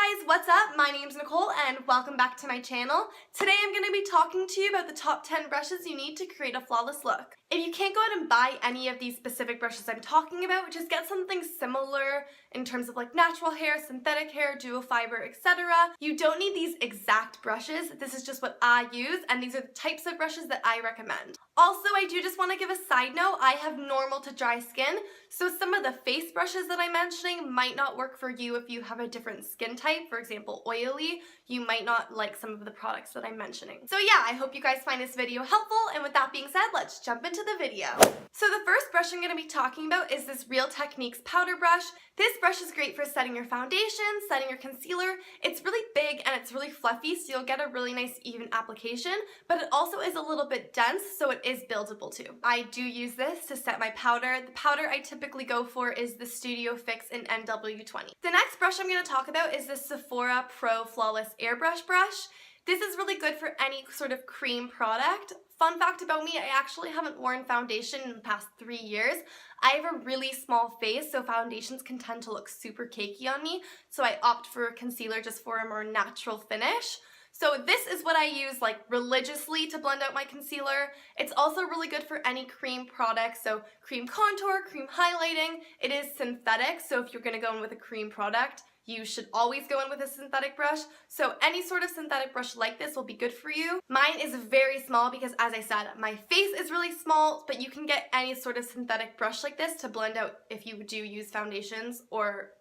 Hey guys, what's up? My name's Nicole and welcome back to my channel. Today I'm going to be talking to you about the top 10 brushes you need to create a flawless look. If you can't go out and buy any of these specific brushes I'm talking about, just get something similar in terms of like natural hair, synthetic hair, duo fiber, etc. You don't need these exact brushes. This is just what I use and these are the types of brushes that I recommend. Also, I do just want to give a side note, I have normal to dry skin, so some of the face brushes that I'm mentioning might not work for you if you have a different skin type, for example oily. You might not like some of the products that I'm mentioning. So yeah, I hope you guys find this video helpful, and with that being said, let's jump into the video. So the first brush I'm going to be talking about is this Real Techniques powder brush. This brush is great for setting your foundation, setting your concealer. It's really big and it's really fluffy, so you'll get a really nice even application, but it also is a little bit dense, so it is buildable too. I do use this to set my powder. The powder I typically go for is the Studio Fix in NW20. The next brush I'm going to talk about is the Sephora Pro Flawless Airbrush brush. This is really good for any sort of cream product. Fun fact about me, I actually haven't worn foundation in the past 3 years. I have a really small face, so foundations can tend to look super cakey on me, so I opt for a concealer just for a more natural finish. So this is what I use like religiously to blend out my concealer. It's also really good for any cream product, so cream contour, cream highlighting. It is synthetic, so if you're going to go in with a cream product, you should always go in with a synthetic brush. So any sort of synthetic brush like this will be good for you. Mine is very small because, as I said, my face is really small, but you can get any sort of synthetic brush like this to blend out if you do use foundations, or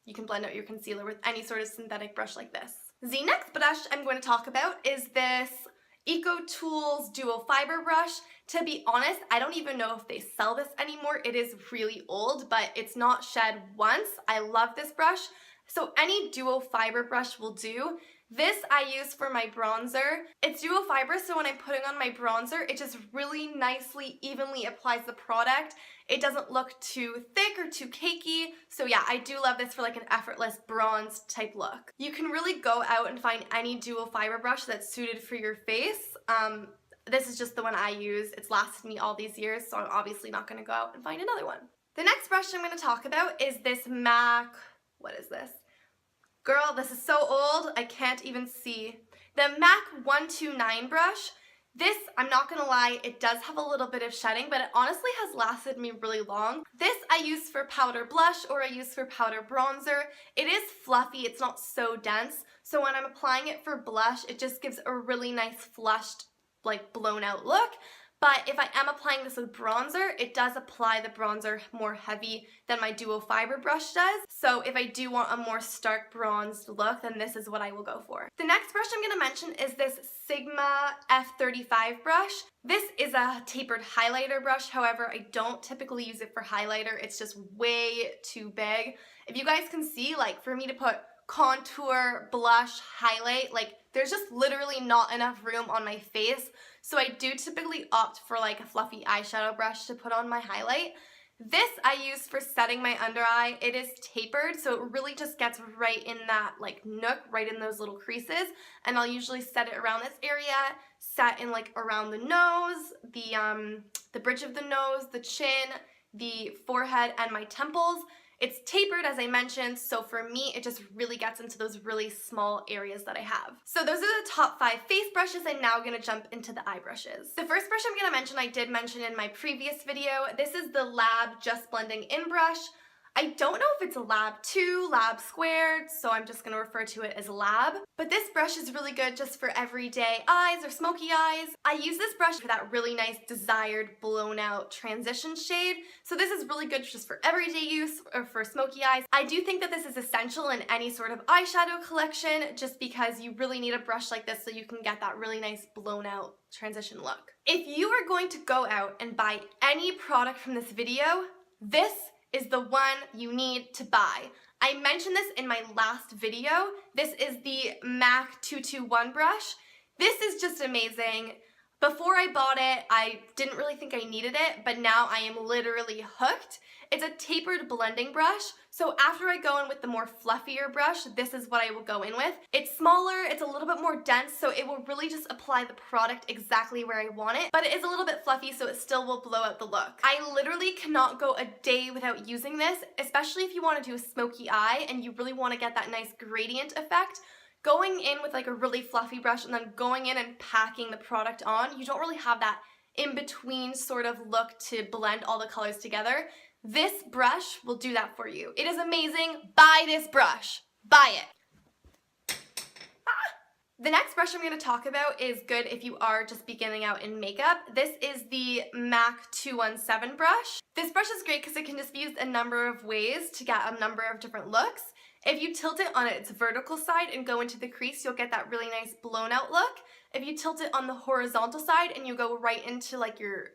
you can blend out your concealer with any sort of synthetic brush like this. The next brush I'm going to talk about is this Tools Duo Fibre brush. To be honest, I don't even know if they sell this anymore. It is really old, but it's not shed once. I love this brush. So any duo fiber brush will do. This I use for my bronzer. It's duo fiber, so when I'm putting on my bronzer, it just really nicely, evenly applies the product. It doesn't look too thick or too cakey. So yeah, I do love this for like an effortless bronze type look. You can really go out and find any duo fiber brush that's suited for your face. This is just the one I use. It's lasted me all these years, so I'm obviously not going to go out and find another one. The next brush I'm going to talk about is this MAC. What is this? Girl, this is so old, I can't even see. The MAC 129 brush. This, I'm not gonna lie, it does have a little bit of shedding, but it honestly has lasted me really long. This I use for powder blush or I use for powder bronzer. It is fluffy, it's not so dense, so when I'm applying it for blush, it just gives a really nice flushed, like blown out look. But if I am applying this with bronzer, it does apply the bronzer more heavy than my duo fiber brush does. So if I do want a more stark bronzed look, then this is what I will go for. The next brush I'm going to mention is this Sigma F35 brush. This is a tapered highlighter brush. However, I don't typically use it for highlighter. It's just way too big. If you guys can see, like for me to put contour, blush, highlight, like there's just literally not enough room on my face. So I do typically opt for like a fluffy eyeshadow brush to put on my highlight. This I use for setting my under eye. It is tapered, so it really just gets right in that like nook, right in those little creases. And I'll usually set it around this area, set in like around the nose, the bridge of the nose, the chin, the forehead, and my temples. It's tapered, as I mentioned, so for me, it just really gets into those really small areas that I have. So those are the top 5 face brushes, and now I'm going to jump into the eye brushes. The first brush I'm going to mention, I did mention in my previous video. This is the Lab Just Blending In brush. I don't know if it's a Lab 2, Lab Squared, so I'm just going to refer to it as Lab. But this brush is really good just for everyday eyes or smoky eyes. I use this brush for that really nice desired blown out transition shade. So this is really good just for everyday use or for smoky eyes. I do think that this is essential in any sort of eyeshadow collection just because you really need a brush like this so you can get that really nice blown out transition look. If you are going to go out and buy any product from this video, this is the one you need to buy. I mentioned this in my last video. This is the MAC 221 brush. This is just amazing. Before I bought it, I didn't really think I needed it, but now I am literally hooked. It's a tapered blending brush, So after I go in with the more fluffier brush, this is what I will go in with. It's smaller, it's a little bit more dense, so it will really just apply the product exactly where I want it, but it is a little bit fluffy, so it still will blow out the look. I literally cannot go a day without using this, especially if you want to do a smoky eye and you really want to get that nice gradient effect. Going in with like a really fluffy brush and then going in and packing the product on, you don't really have that in-between sort of look to blend all the colors together. This brush will do that for you. It is amazing. Buy this brush. Buy it. The next brush I'm going to talk about is good if you are just beginning out in makeup. This is the MAC 217 brush. This brush is great because it can just be used a number of ways to get a number of different looks. If you tilt it on its vertical side and go into the crease, you'll get that really nice blown out look. If you tilt it on the horizontal side and you go right into like your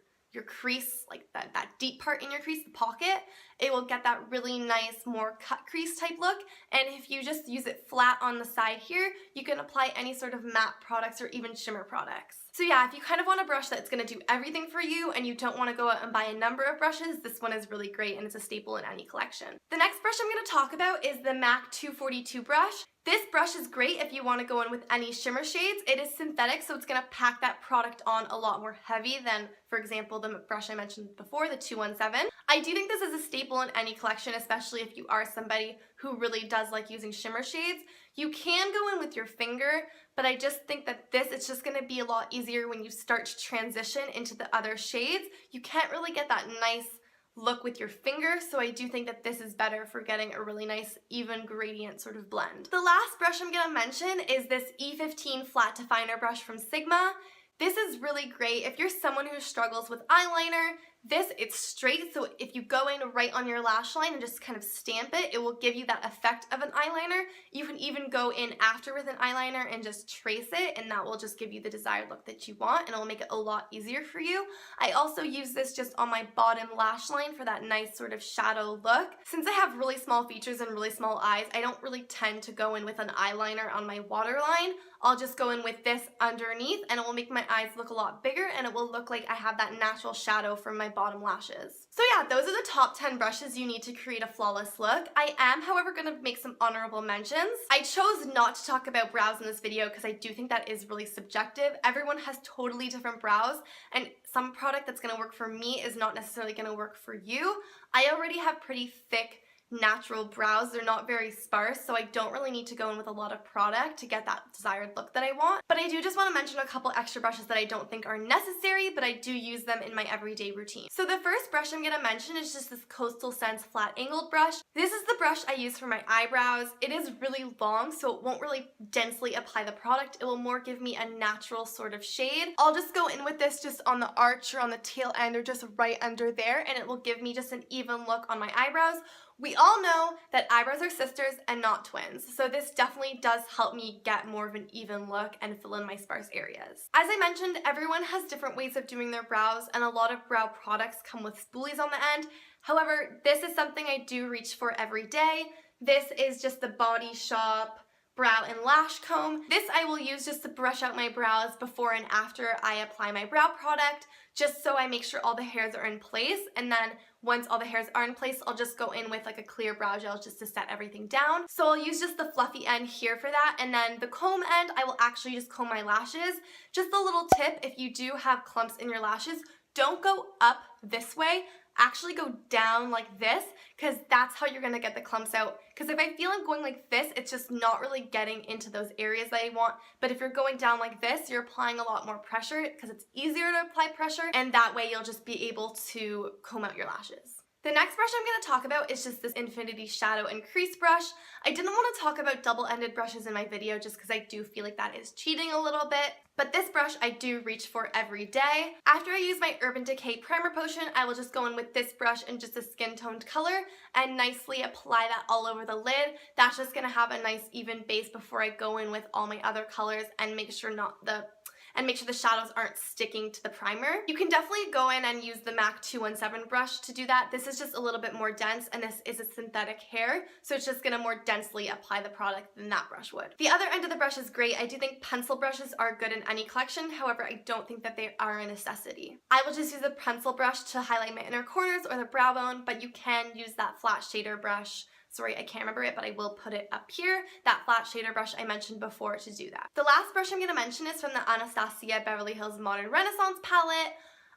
crease, like that deep part in your crease, the pocket, it will get that really nice, more cut crease type look. And if you just use it flat on the side here, you can apply any sort of matte products or even shimmer products. So yeah, if you kind of want a brush that's going to do everything for you and you don't want to go out and buy a number of brushes, this one is really great and it's a staple in any collection. The next brush I'm going to talk about is the MAC 242 brush. This brush is great if you want to go in with any shimmer shades. It is synthetic, so it's going to pack that product on a lot more heavy than, for example, the brush I mentioned before, the 217. I do think this is a staple in any collection, especially if you are somebody who really does like using shimmer shades. You can go in with your finger, but I just think that it's just going to be a lot easier when you start to transition into the other shades. You can't really get that nice look with your finger, so I do think that this is better for getting a really nice even gradient sort of blend. The last brush I'm going to mention is this E15 flat definer brush from Sigma. This is really great if you're someone who struggles with eyeliner. It's straight, so if you go in right on your lash line and just kind of stamp it, it will give you that effect of an eyeliner. You can even go in after with an eyeliner and just trace it, and that will just give you the desired look that you want, and it will make it a lot easier for you. I also use this just on my bottom lash line for that nice sort of shadow look. Since I have really small features and really small eyes, I don't really tend to go in with an eyeliner on my waterline. I'll just go in with this underneath, and it will make my eyes look a lot bigger, and it will look like I have that natural shadow from my bottom lashes. So yeah, those are the top 10 brushes you need to create a flawless look. I am, however, going to make some honorable mentions. I chose not to talk about brows in this video because I do think that is really subjective. Everyone has totally different brows, and some product that's going to work for me is not necessarily going to work for you. I already have pretty thick natural brows. They're not very sparse, so I don't really need to go in with a lot of product to get that desired look that I want. But I do just want to mention a couple extra brushes that I don't think are necessary, but I do use them in my everyday routine. So the first brush I'm going to mention is just this Coastal Scents flat angled brush. This is the brush I use for my eyebrows. It is really long, so it won't really densely apply the product. It will more give me a natural sort of shade. I'll just go in with this just on the arch or on the tail end or just right under there, and it will give me just an even look on my eyebrows. We all know that eyebrows are sisters and not twins, so this definitely does help me get more of an even look and fill in my sparse areas. As I mentioned, everyone has different ways of doing their brows, and a lot of brow products come with spoolies on the end. However, this is something I do reach for every day. This is just the Body Shop brow and lash comb. This I will use just to brush out my brows before and after I apply my brow product, just so I make sure all the hairs are in place, and then once all the hairs are in place, I'll just go in with like a clear brow gel just to set everything down. So I'll use just the fluffy end here for that, and then the comb end, I will actually just comb my lashes. Just a little tip, if you do have clumps in your lashes, don't go up this way. Actually go down like this, because that's how you're going to get the clumps out. Because if I feel like going like this, it's just not really getting into those areas that I want. But if you're going down like this, you're applying a lot more pressure because it's easier to apply pressure, and that way you'll just be able to comb out your lashes. The next brush I'm going to talk about is just this Infinity Shadow and Crease brush. I didn't want to talk about double-ended brushes in my video just because I do feel like that is cheating a little bit. But this brush I do reach for every day. After I use my Urban Decay Primer Potion, I will just go in with this brush in just a skin-toned color and nicely apply that all over the lid. That's just going to have a nice even base before I go in with all my other colors and make sure the shadows aren't sticking to the primer. You can definitely go in and use the MAC 217 brush to do that. This is just a little bit more dense, and this is a synthetic hair, so it's just going to more densely apply the product than that brush would. The other end of the brush is great. I do think pencil brushes are good in any collection, however, I don't think that they are a necessity. I will just use a pencil brush to highlight my inner corners or the brow bone, but you can use that flat shader brush Sorry, I can't remember it, but I will put it up here. That flat shader brush I mentioned before to do that. The last brush I'm going to mention is from the Anastasia Beverly Hills Modern Renaissance palette.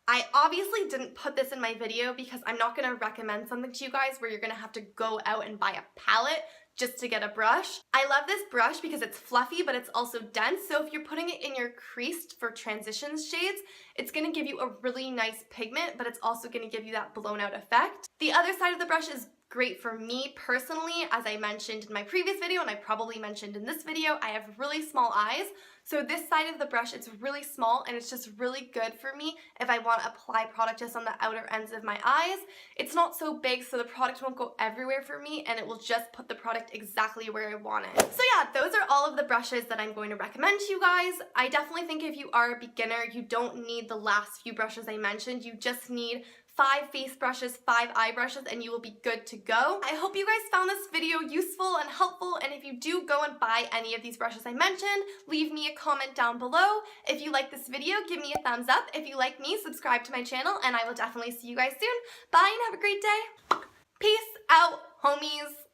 I obviously didn't put this in my video because I'm not going to recommend something to you guys where you're going to have to go out and buy a palette just to get a brush. I love this brush because it's fluffy, but it's also dense. So if you're putting it in your crease for transitions shades, it's going to give you a really nice pigment, but it's also going to give you that blown out effect. The other side of the brush is great for me personally. As I mentioned in my previous video, and I probably mentioned in this video, I have really small eyes. So this side of the brush, it's really small and it's just really good for me if I want to apply product just on the outer ends of my eyes. It's not so big, so the product won't go everywhere for me, and it will just put the product exactly where I want it. So yeah, those are all of the brushes that I'm going to recommend to you guys. I definitely think if you are a beginner, you don't need the last few brushes I mentioned. You just need 5 face brushes, 5 eye brushes, and you will be good to go. I hope you guys found this video useful and helpful, and if you do go and buy any of these brushes I mentioned, leave me a comment down below. If you like this video, give me a thumbs up. If you like me, subscribe to my channel, and I will definitely see you guys soon. Bye and have a great day. Peace out, homies.